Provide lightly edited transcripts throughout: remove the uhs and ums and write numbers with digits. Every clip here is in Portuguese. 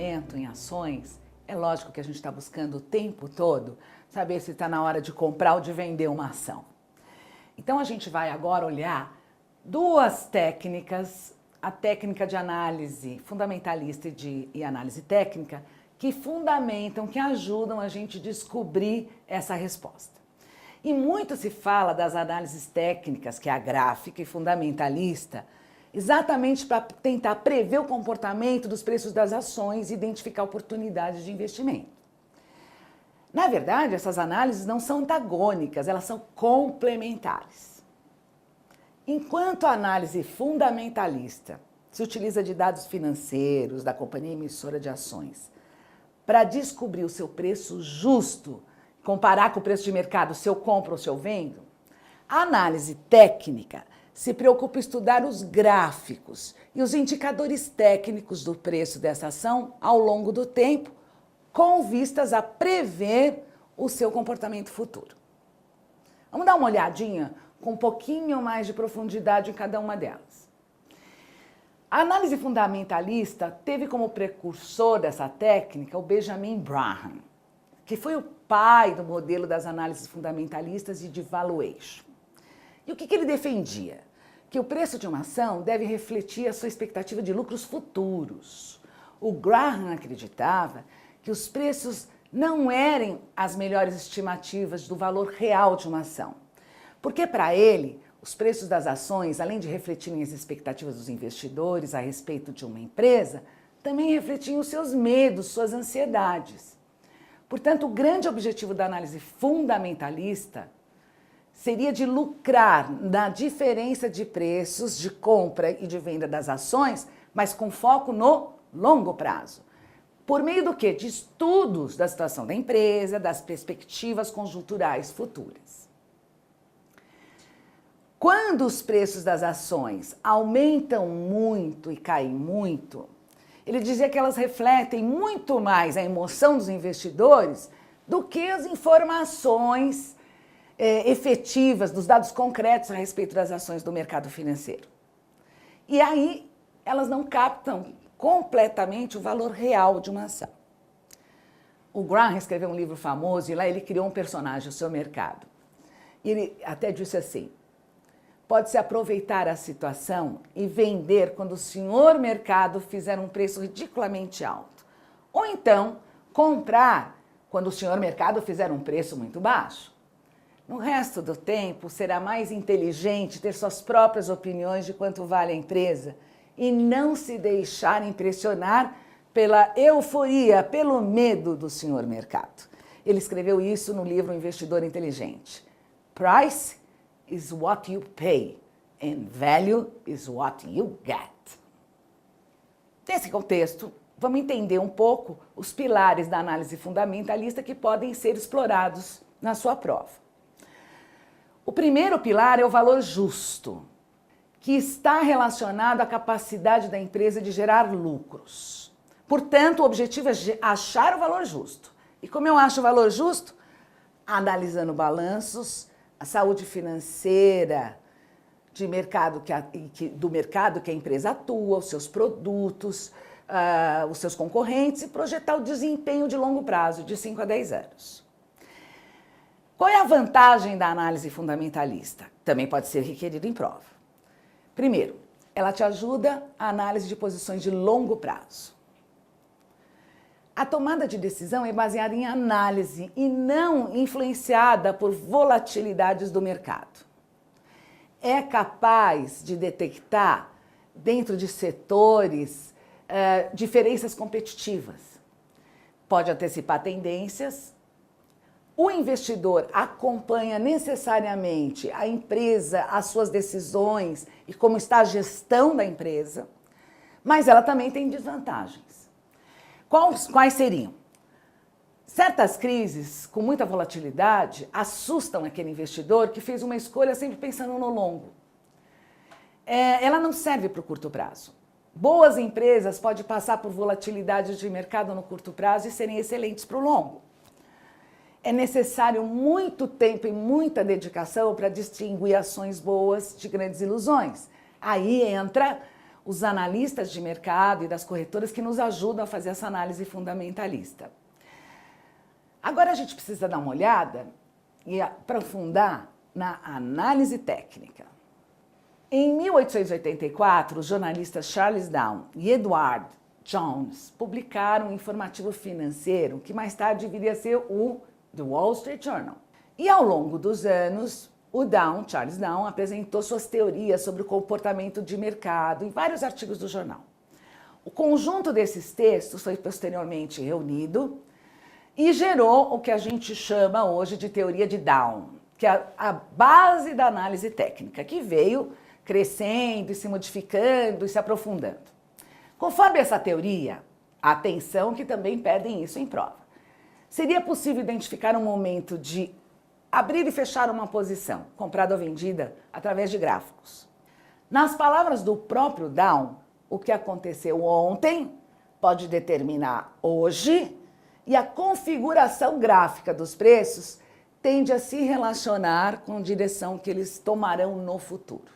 investimento em ações, é lógico que a gente está buscando o tempo todo saber se está na hora de comprar ou de vender uma ação. Então a gente vai agora olhar duas técnicas, a técnica de análise fundamentalista e análise técnica, que fundamentam, que ajudam a gente a descobrir essa resposta. E muito se fala das análises técnicas, que é a gráfica e fundamentalista, exatamente para tentar prever o comportamento dos preços das ações e identificar oportunidades de investimento. Na verdade, essas análises não são antagônicas, elas são complementares. Enquanto a análise fundamentalista se utiliza de dados financeiros da companhia emissora de ações para descobrir o seu preço justo, comparar com o preço de mercado se eu compro ou se eu vendo, a análise técnica se preocupa em estudar os gráficos e os indicadores técnicos do preço dessa ação ao longo do tempo, com vistas a prever o seu comportamento futuro. Vamos dar uma olhadinha com um pouquinho mais de profundidade em cada uma delas. A análise fundamentalista teve como precursor dessa técnica o Benjamin Graham, que foi o pai do modelo das análises fundamentalistas e de valuation. E o que ele defendia? Que o preço de uma ação deve refletir a sua expectativa de lucros futuros. O Graham acreditava que os preços não eram as melhores estimativas do valor real de uma ação. Porque, para ele, os preços das ações, além de refletirem as expectativas dos investidores a respeito de uma empresa, também refletiam os seus medos, suas ansiedades. Portanto, o grande objetivo da análise fundamentalista seria de lucrar na diferença de preços de compra e de venda das ações, mas com foco no longo prazo. Por meio do quê? De estudos da situação da empresa, das perspectivas conjunturais futuras. Quando os preços das ações aumentam muito e caem muito, ele dizia que elas refletem muito mais a emoção dos investidores do que as informações efetivas, dos dados concretos a respeito das ações do mercado financeiro. E aí elas não captam completamente o valor real de uma ação. O Graham escreveu um livro famoso e lá ele criou um personagem, o Seu Mercado. E ele até disse assim: pode-se aproveitar a situação e vender quando o senhor mercado fizer um preço ridiculamente alto. Ou então, comprar quando o senhor mercado fizer um preço muito baixo. No resto do tempo, será mais inteligente ter suas próprias opiniões de quanto vale a empresa e não se deixar impressionar pela euforia, pelo medo do senhor mercado. Ele escreveu isso no livro Investidor Inteligente. Price is what you pay and value is what you get. Nesse contexto, vamos entender um pouco os pilares da análise fundamentalista que podem ser explorados na sua prova. O primeiro pilar é o valor justo, que está relacionado à capacidade da empresa de gerar lucros. Portanto, o objetivo é achar o valor justo. E como eu acho o valor justo? Analisando balanços, a saúde financeira do mercado que a empresa atua, os seus produtos, os seus concorrentes e projetar o desempenho de longo prazo, de 5 a 10 anos. Qual é a vantagem da análise fundamentalista? Também pode ser requerida em prova. Primeiro, ela te ajuda a análise de posições de longo prazo. A tomada de decisão é baseada em análise e não influenciada por volatilidades do mercado. É capaz de detectar, dentro de setores, diferenças competitivas. Pode antecipar tendências. O investidor acompanha necessariamente a empresa, as suas decisões e como está a gestão da empresa, mas ela também tem desvantagens. Quais seriam? Certas crises com muita volatilidade assustam aquele investidor que fez uma escolha sempre pensando no longo. Ela não serve para o curto prazo. Boas empresas podem passar por volatilidades de mercado no curto prazo e serem excelentes para o longo. É necessário muito tempo e muita dedicação para distinguir ações boas de grandes ilusões. Aí entra os analistas de mercado e das corretoras que nos ajudam a fazer essa análise fundamentalista. Agora a gente precisa dar uma olhada e aprofundar na análise técnica. Em 1884, os jornalistas Charles Down e Edward Jones publicaram um informativo financeiro que mais tarde viria a ser o The Wall Street Journal. E ao longo dos anos, Charles Down, apresentou suas teorias sobre o comportamento de mercado em vários artigos do jornal. O conjunto desses textos foi posteriormente reunido e gerou o que a gente chama hoje de teoria de Down, que é a base da análise técnica, que veio crescendo e se modificando e se aprofundando. Conforme essa teoria, atenção que também pedem isso em prova, seria possível identificar um momento de abrir e fechar uma posição, comprada ou vendida, através de gráficos. Nas palavras do próprio Down, o que aconteceu ontem pode determinar hoje, e a configuração gráfica dos preços tende a se relacionar com a direção que eles tomarão no futuro.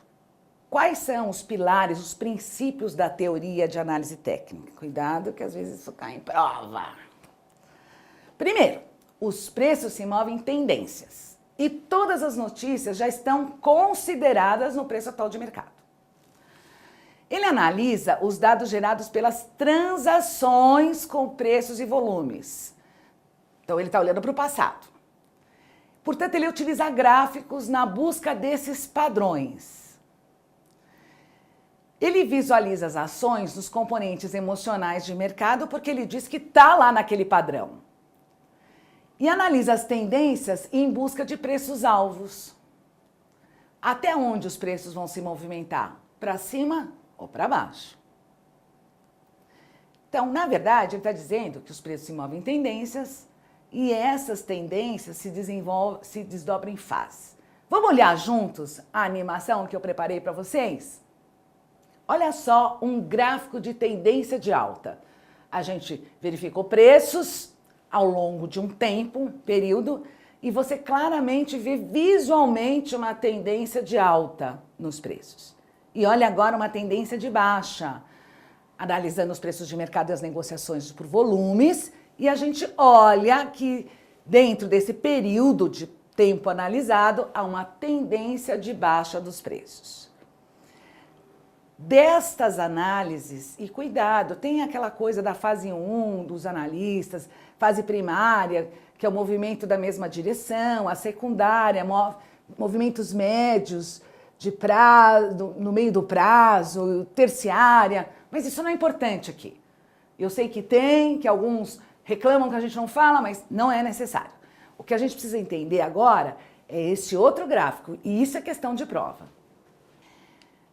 Quais são os pilares, os princípios da teoria de análise técnica? Cuidado que às vezes isso cai em prova. Primeiro, os preços se movem em tendências e todas as notícias já estão consideradas no preço atual de mercado. Ele analisa os dados gerados pelas transações com preços e volumes. Então ele está olhando para o passado. Portanto, ele utiliza gráficos na busca desses padrões. Ele visualiza as ações nos componentes emocionais de mercado porque ele diz que está lá naquele padrão. E analisa as tendências em busca de preços-alvos. Até onde os preços vão se movimentar? Para cima ou para baixo? Então, na verdade, ele está dizendo que os preços se movem em tendências e essas tendências se desdobram em fases. Vamos olhar juntos a animação que eu preparei para vocês? Olha só um gráfico de tendência de alta. A gente verificou preços ao longo de um tempo, período, e você claramente vê visualmente uma tendência de alta nos preços. E olha agora uma tendência de baixa, analisando os preços de mercado e as negociações por volumes, e a gente olha que dentro desse período de tempo analisado há uma tendência de baixa dos preços. Destas análises, e cuidado, tem aquela coisa da fase 1 dos analistas, fase primária, que é o movimento da mesma direção, a secundária, movimentos médios de prazo, no meio do prazo, terciária, mas isso não é importante aqui. Eu sei que tem, que alguns reclamam que a gente não fala, mas não é necessário. O que a gente precisa entender agora é esse outro gráfico, e isso é questão de prova.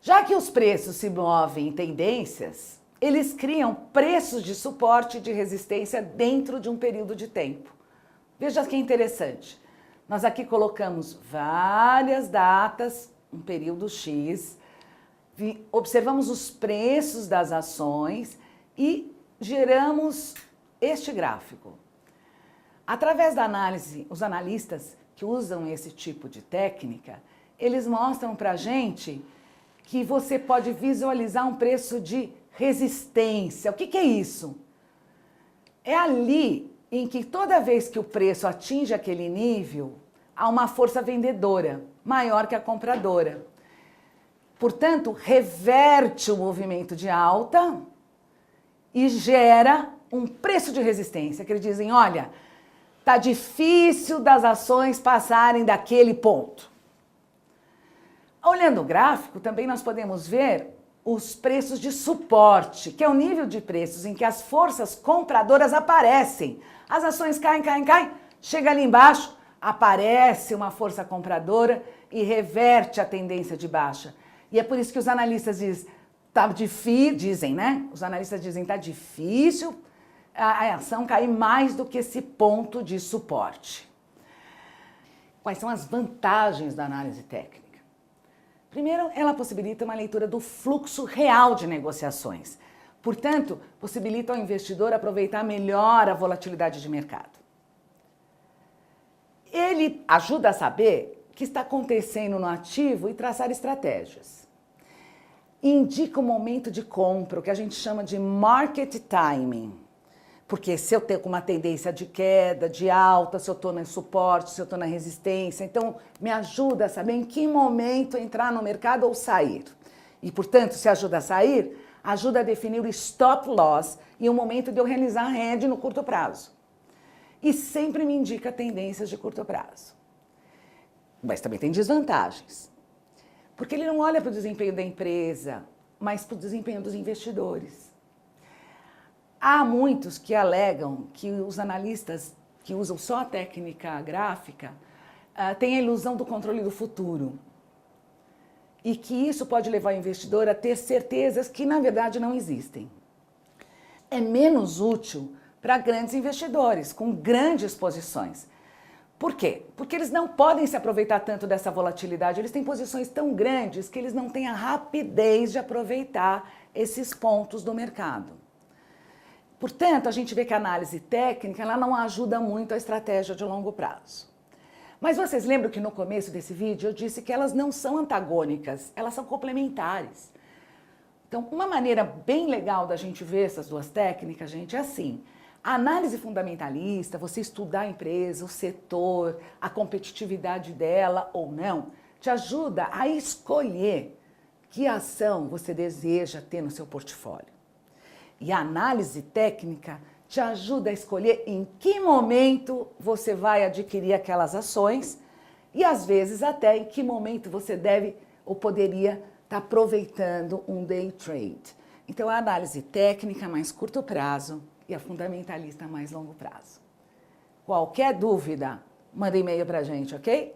Já que os preços se movem em tendências, eles criam preços de suporte e de resistência dentro de um período de tempo. Veja que interessante. Nós aqui colocamos várias datas, um período X, observamos os preços das ações e geramos este gráfico. Através da análise, os analistas que usam esse tipo de técnica, eles mostram para a gente que você pode visualizar um preço de resistência. O que é isso? É ali em que toda vez que o preço atinge aquele nível, há uma força vendedora maior que a compradora. Portanto, reverte o movimento de alta e gera um preço de resistência, que eles dizem, olha, tá difícil das ações passarem daquele ponto. Olhando o gráfico, também nós podemos ver os preços de suporte, que é o nível de preços em que as forças compradoras aparecem. As ações caem, chega ali embaixo, aparece uma força compradora e reverte a tendência de baixa. E é por isso que os analistas dizem, né? Os analistas dizem, tá difícil a ação cair mais do que esse ponto de suporte. Quais são as vantagens da análise técnica? Primeiro, ela possibilita uma leitura do fluxo real de negociações. Portanto, possibilita ao investidor aproveitar melhor a volatilidade de mercado. Ele ajuda a saber o que está acontecendo no ativo e traçar estratégias. indica o momento de compra, o que a gente chama de market timing. Porque se eu tenho uma tendência de queda, de alta, se eu estou no suporte, se eu estou na resistência, então me ajuda a saber em que momento entrar no mercado ou sair. E, portanto, se ajuda a sair, ajuda a definir o stop loss e o momento de eu realizar a hedge no curto prazo. E sempre me indica tendências de curto prazo. Mas também tem desvantagens. Porque ele não olha para o desempenho da empresa, mas para o desempenho dos investidores. Há muitos que alegam que os analistas que usam só a técnica gráfica têm a ilusão do controle do futuro. E que isso pode levar o investidor a ter certezas que, na verdade, não existem. É menos útil para grandes investidores, com grandes posições. Por quê? Porque eles não podem se aproveitar tanto dessa volatilidade, eles têm posições tão grandes que eles não têm a rapidez de aproveitar esses pontos do mercado. Portanto, a gente vê que a análise técnica ela não ajuda muito a estratégia de longo prazo. Mas vocês lembram que no começo desse vídeo eu disse que elas não são antagônicas, elas são complementares. Então, uma maneira bem legal da gente ver essas duas técnicas, gente, é assim. A análise fundamentalista, você estudar a empresa, o setor, a competitividade dela ou não, te ajuda a escolher que ação você deseja ter no seu portfólio. E a análise técnica te ajuda a escolher em que momento você vai adquirir aquelas ações e, às vezes, até em que momento você deve ou poderia estar aproveitando um day trade. Então, a análise técnica mais curto prazo e a fundamentalista mais longo prazo. Qualquer dúvida, manda e-mail para a gente, ok?